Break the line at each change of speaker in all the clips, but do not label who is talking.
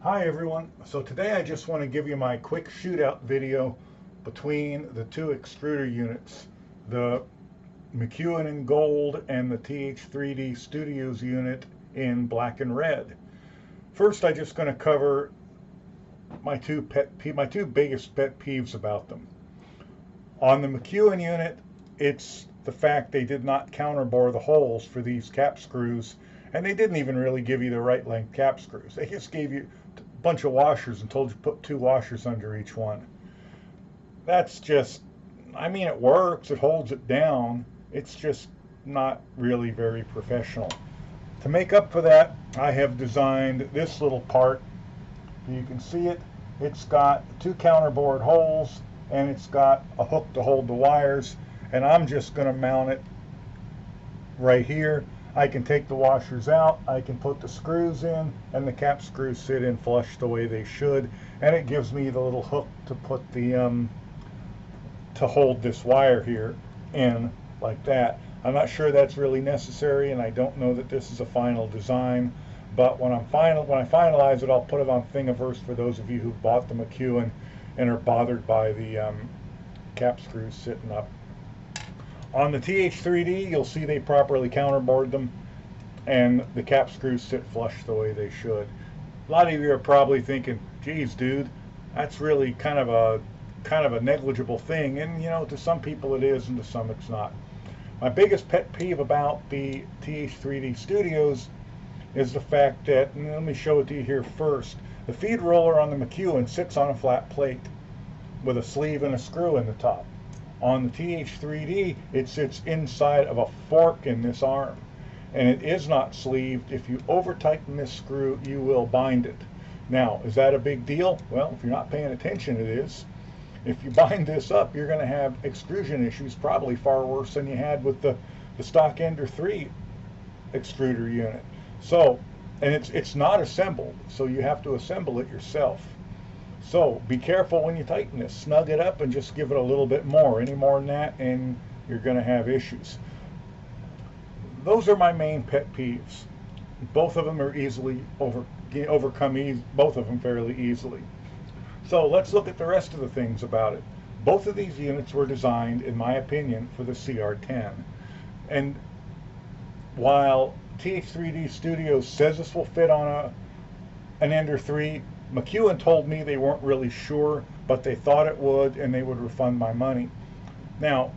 Hi everyone. So today I just want to give you my quick shootout video between the two extruder units, the Macewen in gold and the TH3D Studios unit in black and red. First, I'm just going to cover my two biggest pet peeves about them. On the Macewen unit, it's the fact they did not counterbore the holes for these cap screws, and they didn't even really give you the right length cap screws. They just gave you a bunch of washers and told you to put 2 washers under each one. That's just, I mean, it works, it holds it down, it's just not really very professional. To make up for that, I have designed this little part. You can see it. It's got 2 counterbore holes, and it's got a hook to hold the wires, and I'm just going to mount it right here. I can take the washers out, I can put the screws in, and the cap screws sit in flush the way they should, and it gives me the little hook to put the to hold this wire here in like that. I'm not sure that's really necessary, and I don't know that this is a final design, but when I finalize it, I'll put it on Thingiverse for those of you who bought the Macewen and are bothered by the cap screws sitting up. On the TH3D, you'll see they properly counterbored them, and the cap screws sit flush the way they should. A lot of you are probably thinking, geez, dude, that's really kind of a negligible thing, and you know, to some people it is, and to some it's not. My biggest pet peeve about the TH3D Studios is the fact that, and let me show it to you here first, the feed roller on the Macewen sits on a flat plate with a sleeve and a screw in the top. On the TH3D, it sits inside of a fork in this arm, and it is not sleeved. If you over tighten this screw, you will bind it. Now, is that a big deal? Well, if you're not paying attention, it is. If you bind this up, you're going to have extrusion issues, probably far worse than you had with the stock Ender 3 extruder unit. So, and it's not assembled, so you have to assemble it yourself. So be careful when you tighten this. Snug it up and just give it a little bit more. Any more than that, and you're going to have issues. Those are my main pet peeves. Both of them are easily overcome, both of them fairly easily. So let's look at the rest of the things about it. Both of these units were designed, in my opinion, for the CR10. And while TH3D Studio says this will fit on an Ender 3, Macewen told me they weren't really sure, but they thought it would, and they would refund my money. Now,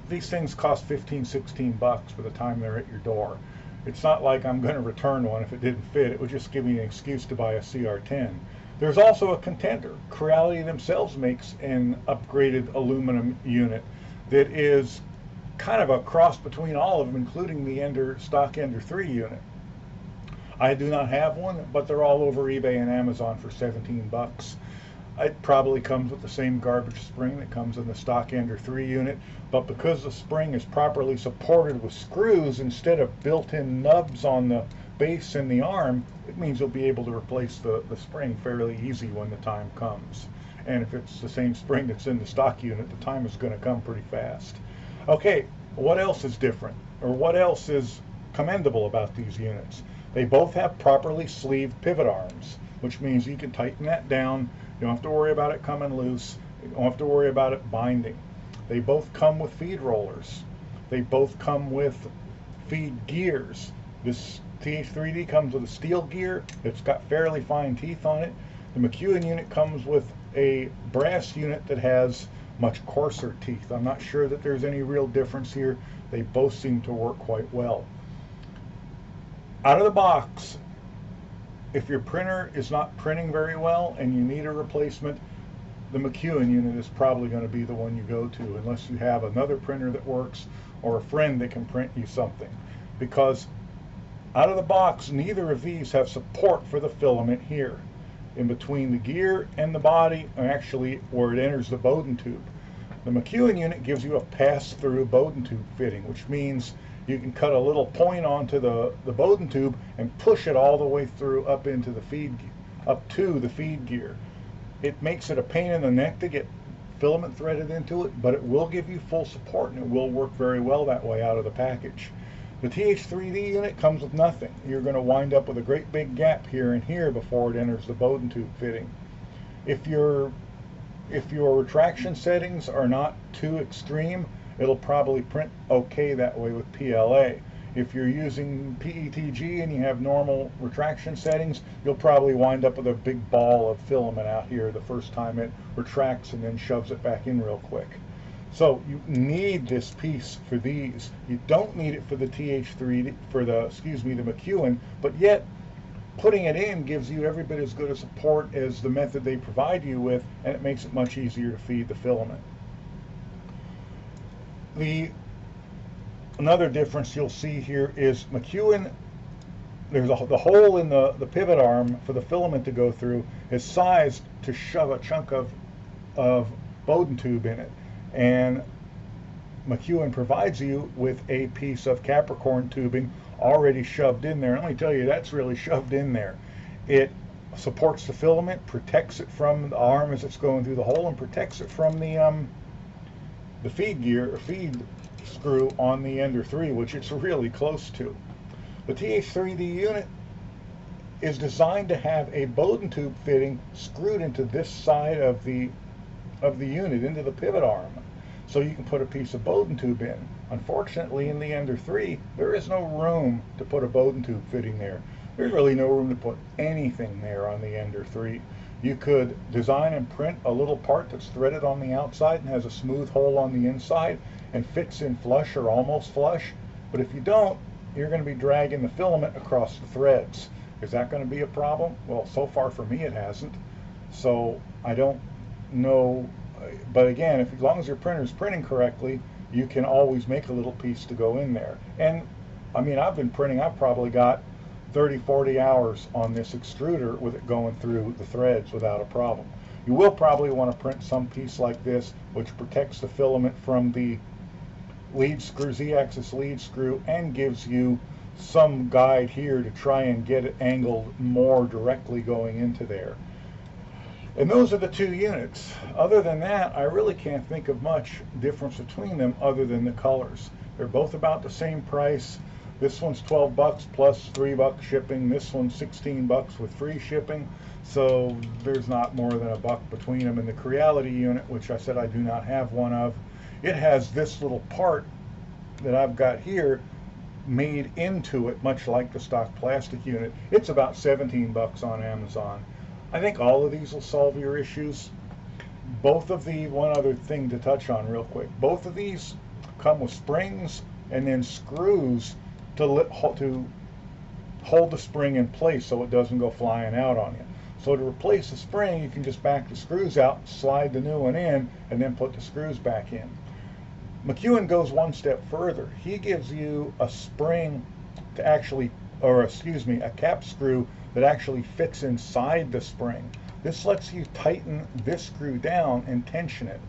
these things cost $15-16 by the time they're at your door. It's not like I'm going to return one if it didn't fit. It would just give me an excuse to buy a CR10. There's also a contender. Creality themselves makes an upgraded aluminum unit that is kind of a cross between all of them, including the stock Ender 3 unit. I do not have one, but they're all over eBay and Amazon for $17. It probably comes with the same garbage spring that comes in the stock Ender 3 unit, but because the spring is properly supported with screws instead of built-in nubs on the base and the arm, it means you'll be able to replace the spring fairly easy when the time comes. And if it's the same spring that's in the stock unit, the time is going to come pretty fast. Okay, what else is different, or what else is commendable about these units? They both have properly sleeved pivot arms, which means you can tighten that down. You don't have to worry about it coming loose. You don't have to worry about it binding. They both come with feed rollers. They both come with feed gears. This TH3D comes with a steel gear. It's got fairly fine teeth on it. The Macewen unit comes with a brass unit that has much coarser teeth. I'm not sure that there's any real difference here. They both seem to work quite well. Out of the box, if your printer is not printing very well and you need a replacement, the Macewen unit is probably going to be the one you go to, unless you have another printer that works or a friend that can print you something. Because out of the box, neither of these have support for the filament here, in between the gear and the body, and actually where it enters the Bowden tube. The Macewen unit gives you a pass-through Bowden tube fitting, which means you can cut a little point onto the Bowden tube and push it all the way through up to the feed gear. It makes it a pain in the neck to get filament threaded into it, but it will give you full support, and it will work very well that way out of the package. The TH3D unit comes with nothing. You're going to wind up with a great big gap here and here before it enters the Bowden tube fitting. If your retraction settings are not too extreme, it'll probably print okay that way with PLA. If you're using PETG and you have normal retraction settings, you'll probably wind up with a big ball of filament out here the first time it retracts and then shoves it back in real quick. So you need this piece for these. You don't need it for the TH3D, for the Macewen, but yet putting it in gives you every bit as good a support as the method they provide you with, and it makes it much easier to feed the filament. Another difference you'll see here is Macewen, there's the hole in the pivot arm for the filament to go through is sized to shove a chunk of Bowden tube in it. And Macewen provides you with a piece of Capricorn tubing already shoved in there. And let me tell you, that's really shoved in there. It supports the filament, protects it from the arm as it's going through the hole, and protects it from the feed gear or feed screw on the Ender 3, which it's really close to. The TH3D unit is designed to have a Bowden tube fitting screwed into this side of the unit, into the pivot arm, so you can put a piece of Bowden tube in. Unfortunately, in the Ender 3, there is no room to put a Bowden tube fitting there. There's really no room to put anything there on the Ender 3. You could design and print a little part that's threaded on the outside and has a smooth hole on the inside and fits in flush or almost flush, but if you don't, you're going to be dragging the filament across the threads. Is that going to be a problem? Well, so far for me it hasn't. So I don't know, but again, as long as your printer's printing correctly, you can always make a little piece to go in there. And I mean, I've been printing, I've probably got 30-40 hours on this extruder with it going through the threads without a problem. You will probably want to print some piece like this, which protects the filament from the lead screw, Z-axis lead screw, and gives you some guide here to try and get it angled more directly going into there. And those are the two units. Other than that, I really can't think of much difference between them other than the colors. They're both about the same price. This one's 12 bucks plus $3 shipping. This one's 16 bucks with free shipping. So there's not more than $1 between them. And the Creality unit, which I said I do not have one of, it has this little part that I've got here made into it, much like the stock plastic unit. It's about 17 bucks on Amazon. I think all of these will solve your issues. Both of the, one other thing to touch on real quick, both of these come with springs and then screws to hold the spring in place so it doesn't go flying out on you. So to replace the spring, you can just back the screws out, slide the new one in, and then put the screws back in. Macewen goes one step further. He gives you a spring to actually, or excuse me, a cap screw that actually fits inside the spring. This lets you tighten this screw down and tension it.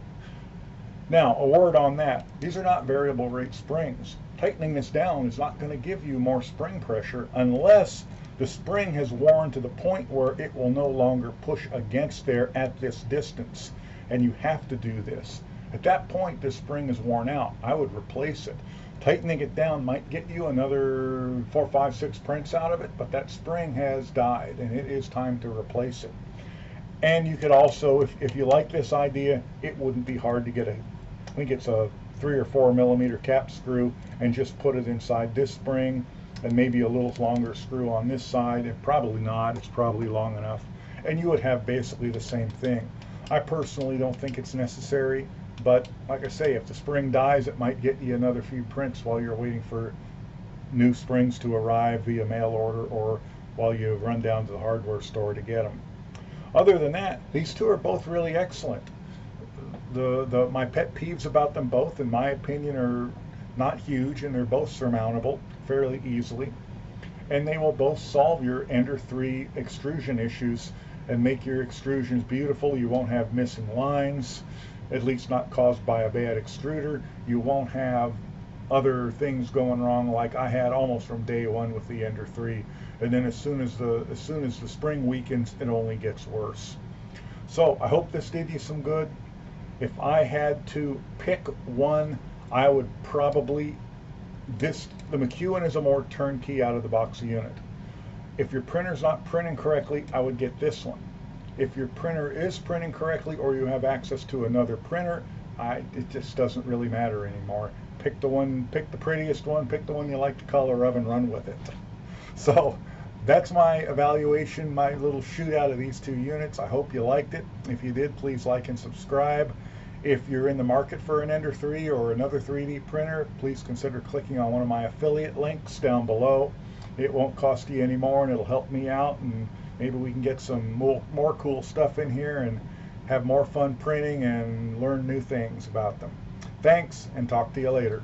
Now, a word on that. These are not variable rate springs. Tightening this down is not going to give you more spring pressure unless the spring has worn to the point where it will no longer push against there at this distance. And you have to do this. At that point, this spring is worn out. I would replace it. Tightening it down might get you another 4, 5, 6 prints out of it, but that spring has died and it is time to replace it. And you could also, if you like this idea, it wouldn't be hard to get I think it's a 3 or 4 millimeter cap screw and just put it inside this spring and maybe a little longer screw on this side. And probably not, it's probably long enough. And you would have basically the same thing. I personally don't think it's necessary. But like I say, if the spring dies, it might get you another few prints while you're waiting for new springs to arrive via mail order or while you run down to the hardware store to get them. Other than that, these two are both really excellent. My pet peeves about them both, in my opinion, are not huge, and they're both surmountable fairly easily. And they will both solve your Ender 3 extrusion issues and make your extrusions beautiful. You won't have missing lines, at least not caused by a bad extruder. You won't have other things going wrong like I had almost from day one with the Ender 3. And then as soon as the spring weakens, it only gets worse. So I hope this did you some good. If I had to pick one, I would probably the Macewen is a more turnkey out of the box unit. If your printer's not printing correctly, I would get this one. If your printer is printing correctly or you have access to another printer, it just doesn't really matter anymore. Pick the prettiest one, pick the one you like the color of, and run with it. So that's my evaluation, my little shootout of these two units. I hope you liked it. If you did, please like and subscribe. If you're in the market for an Ender 3 or another 3D printer, please consider clicking on one of my affiliate links down below. It won't cost you any more, and it'll help me out, and maybe we can get some more cool stuff in here and have more fun printing and learn new things about them. Thanks, and talk to you later.